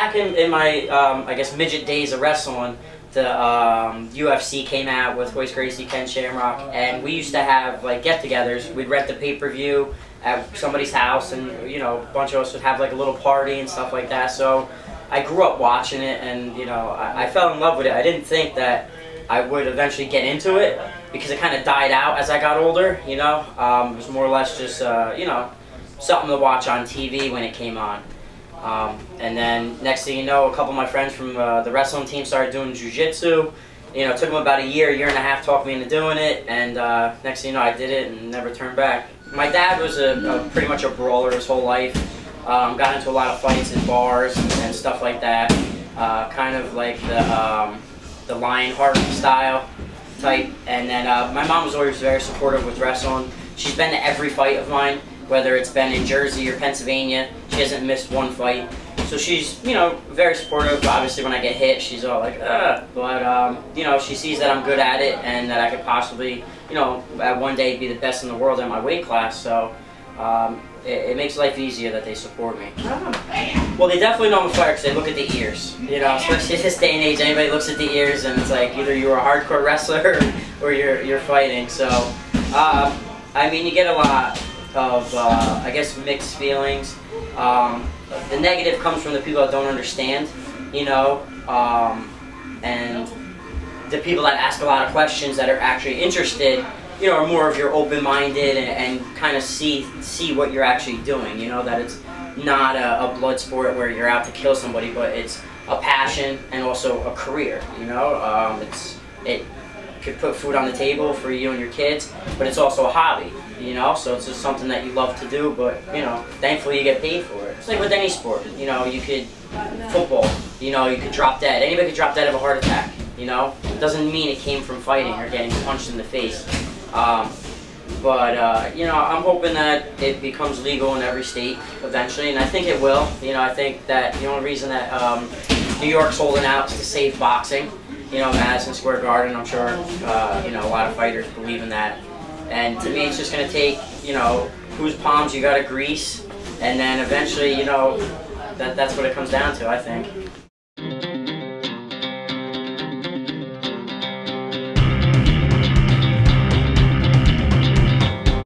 back in my, I guess, midget days of wrestling, the UFC came out with Royce Gracie, Ken Shamrock, and we used to have like get-togethers. We'd rent the pay-per-view at somebody's house, and you know, a bunch of us would have like a little party and stuff like that. So I grew up watching it, and you know, I fell in love with it. I didn't think that I would eventually get into it because it kind of died out as I got older. You know, it was more or less just you know, something to watch on TV when it came on. And then next thing you know, a couple of my friends from the wrestling team started doing jiu-jitsu. You know, it took them about a year and a half to talk me into doing it, and next thing you know, I did it and never turned back. My dad was pretty much a brawler his whole life. Got into a lot of fights in bars and stuff like that. Kind of like the Lionheart style type. And then my mom was always very supportive with wrestling. She's been to every fight of mine, whether it's been in Jersey or Pennsylvania. She hasn't missed one fight. So she's, you know, very supportive. Obviously, when I get hit, she's all like, ugh. But, you know, she sees that I'm good at it and that I could possibly, you know, at one day be the best in the world at my weight class. So it makes life easier that they support me. Well, they definitely know I'm a fighter because they look at the ears. You know, especially this day and age, anybody looks at the ears and it's like either you're a hardcore wrestler or you're fighting. So, I mean, you get a lot of, I guess, mixed feelings. The negative comes from the people that don't understand, you know, and the people that ask a lot of questions that are actually interested, you know, are more of your open-minded and kind of see what you're actually doing, you know, that it's not a blood sport where you're out to kill somebody, but it's a passion and also a career, you know. It could put food on the table for you and your kids, but it's also a hobby, you know, so it's just something that you love to do, but, you know, thankfully you get paid for it. It's like with any sport, you know, you could, football, you know, you could drop dead. Anybody could drop dead of a heart attack, you know. It doesn't mean it came from fighting or getting punched in the face. You know, I'm hoping that it becomes legal in every state eventually, and I think it will. You know, I think that the only reason that New York's holding out is to save boxing. You know, Madison Square Garden, I'm sure, you know, a lot of fighters believe in that. And to me, it's just going to take, you know, whose palms you got to grease, and then eventually, you know, that's what it comes down to, I think.